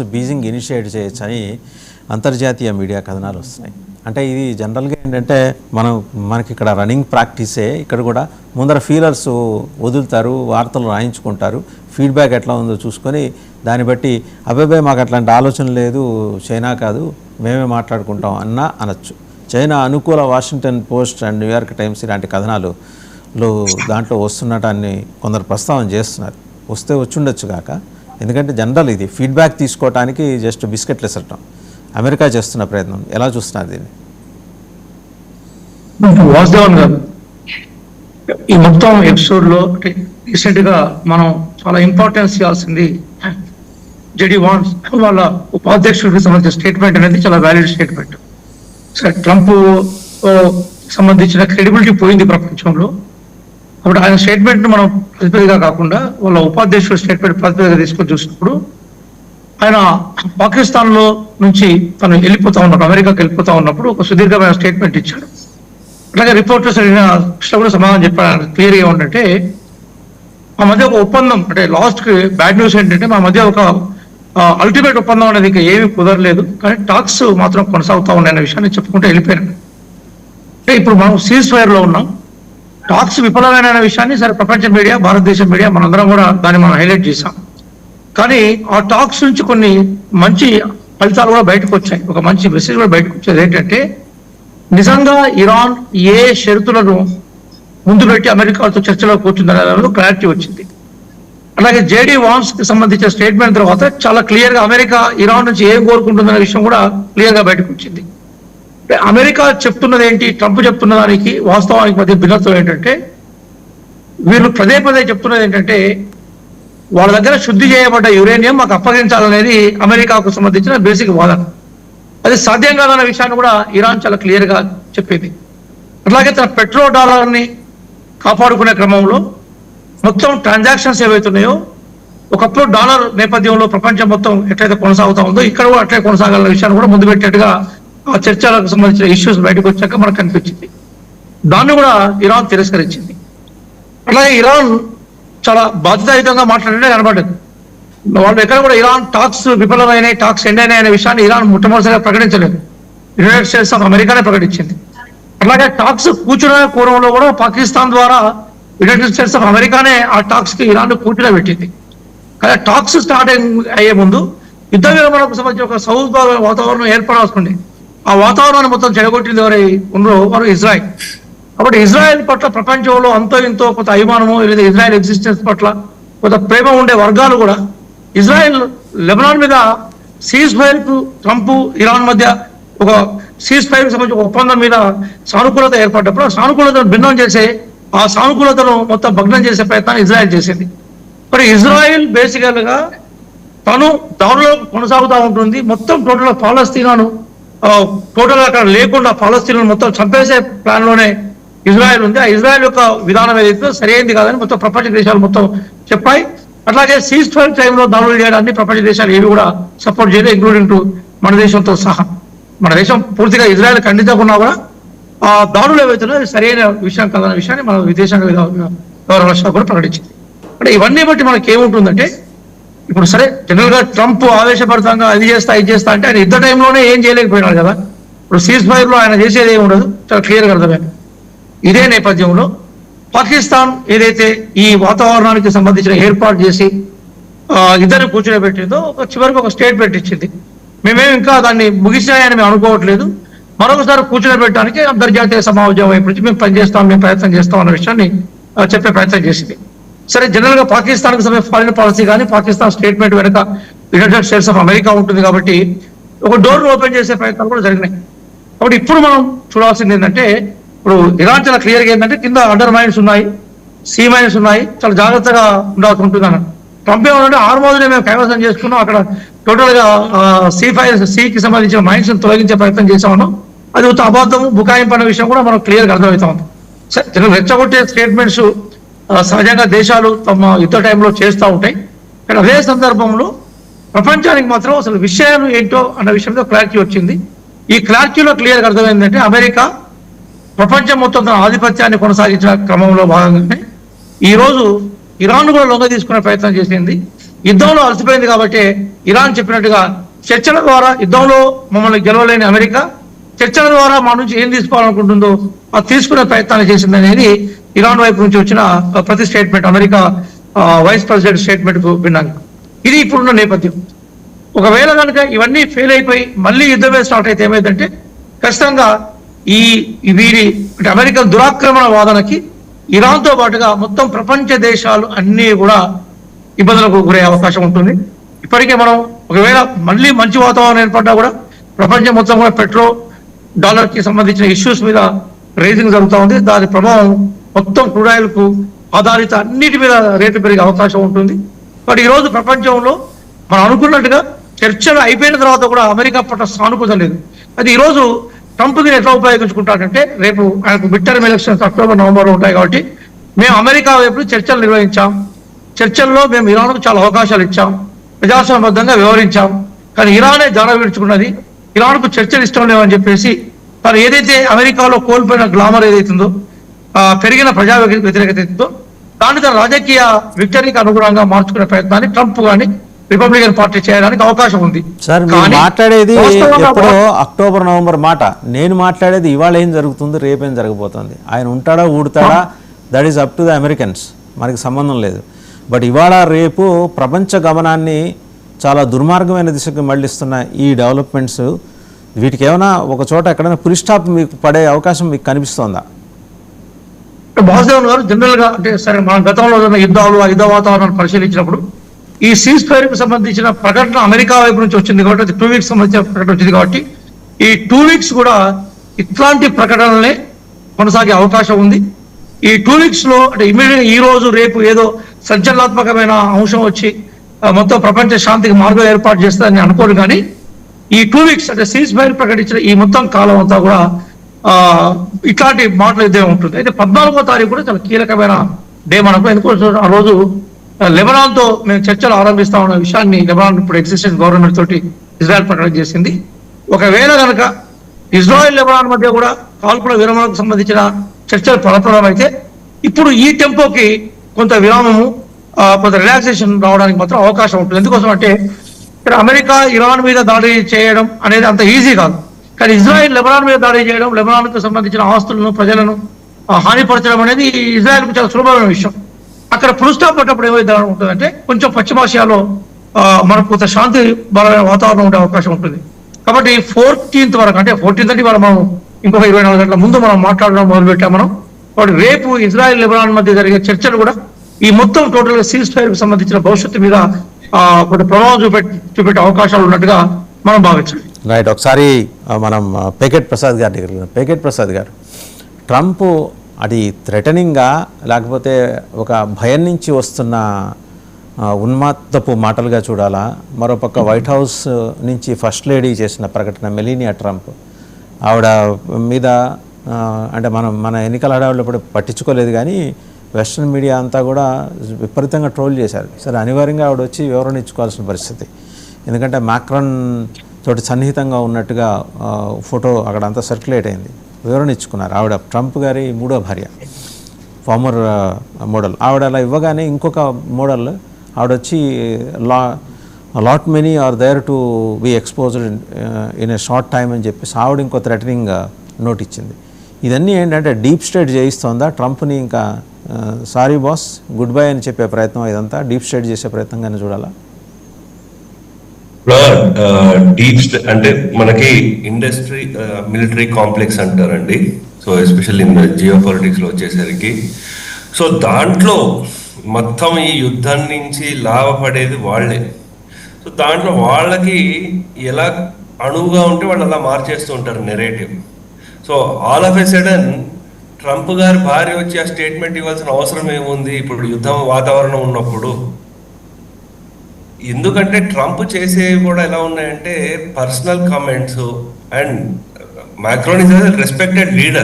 Talks Beijing initiate చేయొచ్చని అంతర్జాతీయ media కథనాలు వస్తున్నాయి. అంటే ఇది జనరల్గా ఏంటంటే మనకి ఇక్కడ రన్నింగ్ ప్రాక్టీసే. ఇక్కడ కూడా ముందర ఫీలర్స్ వదులుతారు, వార్తలు రాయించుకుంటారు, ఫీడ్బ్యాక్ ఎట్లా ఉందో చూసుకొని దాన్ని బట్టి అబ్బాయి మాకు అట్లాంటి ఆలోచన లేదు, చైనా కాదు మేమే మాట్లాడుకుంటాం అనొచ్చు. చైనా అనుకూల Washington post and New York times ఇలాంటి కథనాలు దాంట్లో వస్తున్నటాన్ని కొందరు ప్రస్తావన చేస్తున్నారు. వస్తే వచ్చుండొచ్చు కాక, ఎందుకంటే జనరల్ ఇది ఫీడ్బ్యాక్ తీసుకోవడానికి జస్ట్ బిస్కెట్లు ఎసరటం అమెరికా చేస్తున్న ప్రయత్నం. ఎలా చూస్తున్నారు దీన్ని? వాసుదేవన్ గారు, ఈ మొత్తం ఎపిసోడ్లో రీసెంట్గా మనం చాలా ఇంపార్టెన్స్ ఇవ్వాల్సింది జెడి వాన్స్ వాళ్ళ ఉపాధ్యక్షుడికి సంబంధించిన స్టేట్మెంట్ అనేది చాలా వ్యాలిడ్ స్టేట్మెంట్. సరే, ట్రంప్ సంబంధించిన క్రెడిబిలిటీ పోయింది ప్రపంచంలో. కాబట్టి ఆయన స్టేట్మెంట్ మనం ప్రతిపదిగా కాకుండా వాళ్ళ ఉపాధ్యక్షుడు స్టేట్మెంట్ ప్రతిపదిగా తీసుకొని చూసినప్పుడు ఆయన పాకిస్తాన్లో నుంచి తను వెళ్ళిపోతా ఉన్నప్పుడు, అమెరికాకి వెళ్ళిపోతా ఉన్నప్పుడు ఒక సుదీర్ఘమైన స్టేట్మెంట్ ఇచ్చాడు. అట్లాగే రిపోర్టర్స్ అడిగిన ప్రశ్న కూడా సమాధానం చెప్పారు. క్లియర్గా ఏంటంటే మా మధ్య ఒక ఒప్పందం, అంటే లాస్ట్ బ్యాడ్ న్యూస్ ఏంటంటే మా మధ్య ఒక అల్టిమేట్ ఒప్పందం అనేది ఇంకా ఏమీ కుదరలేదు, కానీ టాక్స్ మాత్రం కొనసాగుతూ ఉన్నాయనే విషయాన్ని చెప్పుకుంటూ వెళ్ళిపోయాను. అంటే ఇప్పుడు మనం సీజ్ ఫైర్లో ఉన్నాం, టాక్స్ విఫలమైన విషయాన్ని సరే ప్రపంచ మీడియా, భారతదేశం మీడియా మనందరం కూడా దాన్ని మనం హైలైట్ చేసాం. కానీ ఆ టాక్స్ నుంచి కొన్ని మంచి ఫలితాలు కూడా బయటకు వచ్చాయి. ఒక మంచి మెసేజ్ కూడా బయటకు వచ్చేది ఏంటంటే, నిజంగా ఇరాన్ ఏ షరతులను ముందు పెట్టి అమెరికాతో చర్చలో కూర్చుందనే దానిలో క్లారిటీ వచ్చింది. అలాగే జేడీ వాన్స్ కి సంబంధించిన స్టేట్మెంట్ తర్వాత చాలా క్లియర్ గా అమెరికా ఇరాన్ నుంచి ఏం కోరుకుంటుందనే విషయం కూడా క్లియర్ గా బయటకు వచ్చింది. అమెరికా చెప్తున్నది ఏంటి, ట్రంప్ చెప్తున్న దానికి వాస్తవానికి మధ్య భిన్నత్వం ఏంటంటే, వీళ్ళు పదే పదే చెప్తున్నది ఏంటంటే వాళ్ళ దగ్గర శుద్ధి చేయబడ్డ యురేనియం మాకు అప్పగించాలనేది అమెరికాకు సంబంధించిన బేసిక్ వాదన. అది సాధ్యం కాదన్న విషయాన్ని కూడా ఇరాన్ చాలా క్లియర్ గా చెప్పింది. అట్లాగే తన పెట్రో డాలర్ని కాపాడుకునే క్రమంలో మొత్తం ట్రాన్సాక్షన్స్ ఏవైతున్నాయో, ఒకప్పుడు డాలర్ నేపథ్యంలో ప్రపంచం మొత్తం ఎట్లయితే కొనసాగుతూ ఉందో ఇక్కడ కూడా అట్లే కొనసాగాలన్న విషయాన్ని కూడా ముందు పెట్టినట్టుగా ఆ చర్చలకు సంబంధించిన ఇష్యూస్ బయటకు వచ్చాక మనకు కనిపించింది. దాన్ని కూడా ఇరాన్ తిరస్కరించింది. అలాగే ఇరాన్ చాలా బాధ్యతాయుతంగా మాట్లాడే కనబడ్డది. వాళ్ళు ఎక్కడ కూడా ఇరాన్ టాక్స్ విఫలమైనాయి, టాక్స్ ఎండ్ అయినాయి అనే విషయాన్ని ఇరాన్ మొట్టమొదటిసారిగా ప్రకటించలేదు. యునైటెడ్ స్టేట్స్ ఆఫ్ అమెరికానే ప్రకటించింది. అలాగే టాక్స్ కూర్చునే పూర్వంలో కూడా పాకిస్తాన్ ద్వారా యునైటెడ్ స్టేట్స్ ఆఫ్ అమెరికానే ఆ టాక్స్ కి ఇరాన్ కూర్చునే పెట్టింది. కానీ టాక్స్ స్టార్ట్ అయ్యే ముందు యుద్ధ విరమణకు సంబంధించి ఒక సౌత్ వాతావరణం ఏర్పడాల్సింది. ఆ వాతావరణాన్ని మొత్తం చెడగొట్టింది ఎవరు ఉన్నారో వారు ఇజ్రాయెల్. కాబట్టి ఇజ్రాయెల్ పట్ల ప్రపంచంలో అంతో ఇంతో కొంత అభిమానము, లేదా ఇజ్రాయెల్ ఎగ్జిస్టెన్స్ పట్ల కొంత ప్రేమ ఉండే వర్గాలు కూడా ఇజ్రాయెల్ లెబనాన్ మీద సీజ్ ఫైర్ కు ట్రంప్ ఇరాన్ మధ్య ఒక సీజ్ ఫైర్ కు సంబంధించి ఒక ఒప్పందం మీద సానుకూలత ఏర్పడ్డప్పుడు ఆ సానుకూలతను భిన్నం చేసే, ఆ సానుకూలతను మొత్తం భగ్నం చేసే ప్రయత్నాన్ని ఇజ్రాయెల్ చేసింది. మరి ఇజ్రాయెల్ బేసికల్ గా తను దానిలో కొనసాగుతూ ఉంటుంది. మొత్తం టోటల్ పాలస్తీనాను టోటల్ అక్కడ లేకుండా పాలస్తీనాను మొత్తం చంపేసే ప్లాన్ లోనే ఇజ్రాయెల్ ఉంది. ఆ ఇజ్రాయెల్ యొక్క విధానం ఏదైతే సరైనది కాదని మొత్తం ప్రపంచ దేశాలు మొత్తం చెప్పాయి. అట్లాగే సీజ్ ఫైర్ టైంలో దాడులు చేయడాన్ని ప్రపంచ దేశాలు ఏవి కూడా సపోర్ట్ చేయలేదు, ఇంక్లూడింగ్ టు మన దేశంతో సహా. మన దేశం పూర్తిగా ఇజ్రాయెల్ ఖండించకున్నా కూడా ఆ దాడులు ఏవైతున్నాయో సరైన విషయం కాదన్న విషయాన్ని మన విదేశాంగ వ్యవహారాల శాఖ కూడా ప్రకటించింది. అంటే ఇవన్నీ బట్టి మనకి ఏముంటుందంటే, ఇప్పుడు సరే జనరల్ గా ట్రంప్ ఆవేశపడతాగా అది చేస్తా ఇది చేస్తా అంటే ఆయన యుద్ధ టైంలోనే ఏం చేయలేకపోయినాడు కదా. ఇప్పుడు సీజ్ ఫైర్ లో ఆయన చేసేది ఏమి ఉండదు, చాలా క్లియర్గా అర్థమైంది. ఇదే నేపథ్యంలో పాకిస్తాన్ ఏదైతే ఈ వాతావరణానికి సంబంధించిన ఏర్పాటు చేసి ఇద్దరు కూర్చోబెట్టిందో చివరికి ఒక స్టేట్మెంట్ ఇచ్చింది. మేమేమి ఇంకా దాన్ని ముగిసాయని మేము అనుకోవట్లేదు, మరొకసారి కూర్చోబెట్టడానికి అంతర్జాతీయ సమాజం వైపు నుంచి మేము పనిచేస్తాం, మేము ప్రయత్నం చేస్తాం అన్న విషయాన్ని చెప్పే ప్రయత్నం చేసింది. సరే, జనరల్ గా పాకిస్తాన్కి సంబంధించిన ఫారిన్ పాలసీ కానీ పాకిస్తాన్ స్టేట్మెంట్ వెనుక యునైటెడ్ స్టేట్స్ ఆఫ్ అమెరికా ఉంటుంది కాబట్టి ఒక డోర్ ఓపెన్ చేసే ప్రయత్నాలు కూడా జరిగినాయి. కాబట్టి ఇప్పుడు మనం చూడాల్సింది ఏంటంటే, ఇప్పుడు ఇరాన్ చాలా క్లియర్గా ఏంటంటే కింద అండర్ మైన్స్ ఉన్నాయి, సీ మైన్స్ ఉన్నాయి, చాలా జాగ్రత్తగా ఉండాల్సి ఉంటుంది అన్న. ట్రంప్ ఏమంటే ఆర్మోజునే మేము కైవసం చేసుకున్నాం, అక్కడ టోటల్ గా సీకి సంబంధించిన మైన్స్ తొలగించే ప్రయత్నం చేసామన్నాం. అది ఒక అబద్ధము, బుకాయింపు అనే విషయం కూడా మనకు క్లియర్గా అర్థమవుతా ఉంది. సరే, రెచ్చగొట్టే స్టేట్మెంట్స్ సహజంగా దేశాలు తమ యుద్ధ టైంలో చేస్తూ ఉంటాయి. కానీ అదే సందర్భంలో ప్రపంచానికి మాత్రం అసలు విషయాలు ఏంటో అన్న విషయంలో క్లారిటీ వచ్చింది. ఈ క్లారిటీలో క్లియర్గా అర్థమైందంటే అమెరికా ప్రపంచం మొత్తం తన ఆధిపత్యాన్ని కొనసాగించిన క్రమంలో భాగంగానే ఈరోజు ఇరాన్ కూడా లొంగ తీసుకునే ప్రయత్నం చేసింది. యుద్ధంలో అలసిపోయింది కాబట్టి ఇరాన్ చెప్పినట్టుగా చర్చల ద్వారా యుద్ధంలో మమ్మల్ని గెలవలేని అమెరికా చర్చల ద్వారా మా నుంచి ఏం తీసుకోవాలనుకుంటుందో అది తీసుకునే ప్రయత్నాలు చేసింది అనేది ఇరాన్ వైపు నుంచి వచ్చిన ప్రతి statement, America vice president statement కు భిన్నంగా ఇది ఇప్పుడున్న నేపథ్యం. ఒకవేళ కనుక ఇవన్నీ ఫెయిల్ అయిపోయి మళ్ళీ యుద్ధమే స్టార్ట్ అయితే ఏమైందంటే ఖచ్చితంగా వీరి అమెరికా దురాక్రమణ వాదనకి ఇరాన్తో పాటుగా మొత్తం ప్రపంచ దేశాలు అన్నీ కూడా ఇబ్బందులకు గురయ్యే అవకాశం ఉంటుంది. ఇప్పటికే మనం ఒకవేళ మళ్ళీ మంచి వాతావరణం ఏర్పడ్డా కూడా ప్రపంచం మొత్తం కూడా $కి సంబంధించిన ఇష్యూస్ మీద రేజింగ్ జరుగుతూ ఉంది. దాని ప్రభావం మొత్తం క్రూడ్ ఆయిల్ కు ఆధారిత అన్నిటి మీద రేట్లు పెరిగే అవకాశం ఉంటుంది. బట్ ఈరోజు ప్రపంచంలో మనం అనుకున్నట్టుగా చర్చలు అయిపోయిన తర్వాత కూడా అమెరికా పట్ల సానుకూలత లేదు. అది ఈరోజు ట్రంప్ దీన్ని ఎట్లా ఉపయోగించుకుంటాడంటే రేపు ఆయనకు మిడ్ టర్మ్ ఎలక్షన్స్ అక్టోబర్ నవంబర్లో ఉంటాయి కాబట్టి మేము అమెరికా వైపు చర్చలు నిర్వహించాం, చర్చల్లో మేము ఇరాన్కు చాలా అవకాశాలు ఇచ్చాం, ప్రజాస్వామ్యబద్ధంగా వ్యవహరించాం, కానీ ఇరానే జాడ విడుచుకున్నది, ఇరాన్కు చర్చలు ఇష్టం లేవని చెప్పేసి మరి ఏదైతే అమెరికాలో కోల్పోయిన గ్లామర్ ఏదైతుందో పెరిగిన ప్రజా వ్యతిరేకత ఏదైతుందో దాన్ని తన రాజకీయ విక్టరీకి అనుగుణంగా మార్చుకునే ప్రయత్నాన్ని ట్రంప్ కానీ రిపబ్లికన్ పార్టీ చేయడానికి అవకాశం ఉంది. సార్ మీరు మాట్లాడేది ఎప్పుడో అక్టోబర్ నవంబర్ మాట, నేను మాట్లాడేది ఇవాళ ఏం జరుగుతుంది, రేపేం జరగబోతుంది. ఆయన ఉంటాడా ఊడతాడా that is up to the Americans, మనకి సంబంధం లేదు. బట్ ఇవాళ రేపు ప్రపంచ గమనాన్ని చాలా దుర్మార్గమైన దిశకు మళ్ళిస్తున్న ఈ డెవలప్మెంట్స్ వీటికి ఏమైనా ఒక చోట ఎక్కడైనా పులి స్టాప్ మీకు పడే అవకాశం మీకు కనిపిస్తోందా? వాసుదేవన్ గారు జనరల్ గా అంటే సరే మనం గతంలో యుద్ధాలు ఆ యుద్ధ వాతావరణాన్ని పరిశీలించినప్పుడు ఈ సీజ్ ఫైర్ కు సంబంధించిన ప్రకటన అమెరికా వైపు నుంచి వచ్చింది కాబట్టి అది 2 వీక్స్ సంబంధించిన ప్రకటన వచ్చింది కాబట్టి ఈ 2 వీక్స్ కూడా ఇట్లాంటి ప్రకటనలే కొనసాగే అవకాశం ఉంది. ఈ 2 వీక్స్ లో అంటే ఇమీడియట్ ఈ రోజు రేపు ఏదో సంచలనాత్మకమైన అంశం వచ్చి మొత్తం ప్రపంచ శాంతికి మార్గం ఏర్పాటు చేస్తారని అనుకోరు, కానీ ఈ 2 వీక్స్ అంటే సీజ్ ఫైర్ ప్రకటించిన ఈ మొత్తం కాలం అంతా కూడా ఇట్లాంటి మాటలు ఇదే ఉంటుంది. అయితే 14వ తారీఖు కూడా చాలా కీలకమైన డే మనకు. ఎందుకంటే ఆ రోజు లెబనాన్ తో మేము చర్చలు ఆరంభిస్తా ఉన్న విషయాన్ని లెబనాన్ ఇప్పుడు ఎగ్జిస్టెన్స్ గవర్నమెంట్ తోటి ఇజ్రాయెల్ ప్రకటన చేసింది. ఒకవేళ కనుక ఇజ్రాయెల్ లెబనాన్ మధ్య కూడా కాల్పుల విరమణకు సంబంధించిన చర్చలు ఫలప్రదమైతే ఇప్పుడు ఈ టెంపోకి కొంత విరామము కొంత రిలాక్సేషన్ రావడానికి మాత్రం అవకాశం ఉంటుంది. ఎందుకోసం అంటే ఇక్కడ అమెరికా ఇరాన్ మీద దాడి చేయడం అనేది అంత ఈజీ కాదు, కానీ ఇజ్రాయెల్ లెబనాన్ మీద దాడి చేయడం, లెబనాన్కు సంబంధించిన ఆస్తులను ప్రజలను హానిపరచడం అనేది ఇజ్రాయెల్కు చాలా సులభమైన విషయం. అక్కడ ఫుల్ స్టాప్ పడ్డప్పుడు ఏమైతే ఉంటుందంటే కొంచెం పశ్చిమాసియాలో మనకు కొంత శాంతి బలమైన వాతావరణం ఉండే అవకాశం ఉంటుంది. కాబట్టి 14th వరకు అంటే 14th అంటే మనం ఇంకొక 24 గంటల ముందు మనం మాట్లాడడం మొదలుపెట్టాం మనం. కాబట్టి రేపు ఇజ్రాయెల్ లెబనాన్ మధ్య జరిగే చర్చలు కూడా ఈ మొత్తం టోటల్ గా సీజ్ ఫైర్ కు సంబంధించిన భవిష్యత్తు మీద కొంత ప్రభావం చూపెట్టే అవకాశాలు ఉన్నట్టుగా మనం భావించాలి. రైట్, ఒకసారి మనం పేకెట్ ప్రసాద్ గారి దగ్గర. పేకెట్ ప్రసాద్ గారు, ట్రంప్ అది థ్రెటనింగ్గా లేకపోతే ఒక భయం నుంచి వస్తున్న ఉన్మాత్తపు మాటలుగా చూడాలా? మరోపక్క వైట్ హౌస్ నుంచి ఫస్ట్ లేడీ చేసిన ప్రకటన మెలీనియా ట్రంప్, ఆవిడ మీద అంటే మన ఎన్నికల హడావులు ఇప్పుడు పట్టించుకోలేదు, కానీ వెస్ట్రన్ మీడియా అంతా కూడా విపరీతంగా ట్రోల్ చేశారు. సరే, అనివార్యంగా ఆవిడ వచ్చి వివరణ ఇచ్చుకోవాల్సిన పరిస్థితి. ఎందుకంటే మాక్రాన్ తోటి సన్నిహితంగా ఉన్నట్టుగా ఫోటో అక్కడ అంతా సర్క్యులేట్ అయింది. వివరణ ఇచ్చుకున్నారు. ఆవిడ ట్రంప్ గారి 3వ భార్య, ఫార్మర్ మోడల్. ఆవిడ అలా ఇవ్వగానే ఇంకొక మోడల్ ఆవిడ వచ్చి lot many are there to be exposed in a short time అని చెప్పేసి ఆవిడ ఇంకో థ్రెటనింగ్ నోట్ ఇచ్చింది. ఇదన్నీ ఏంటంటే డీప్ స్టేట్ చేయిస్తోందా ట్రంప్ని? ఇంకా సారీ బాస్ గుడ్ బై అని చెప్పే ప్రయత్నం, ఇదంతా డీప్ స్టేట్ చేసే ప్రయత్నంగానే చూడాలా? డీప్ అంటే మనకి ఇండస్ట్రీ మిలిటరీ కాంప్లెక్స్ అంటారండి. So especially in geo politics లో వచ్చేసరికి, సో దాంట్లో మొత్తం ఈ యుద్ధం నుంచి లాభపడేది వాళ్ళే. సో దాంట్లో వాళ్ళకి ఎలా అణువుగా ఉంటే వాళ్ళు అలా మార్చేస్తూ ఉంటారు narrative. So all of a sudden Trump గారి భార్య వచ్చి ఆ స్టేట్మెంట్ ఇవ్వాల్సిన అవసరం ఏముంది ఇప్పుడు యుద్ధం వాతావరణం ఉన్నప్పుడు? ఎందుకంటే ట్రంప్ చేసేవి కూడా ఎలా ఉన్నాయంటే personal comments, and Macron is respected leader.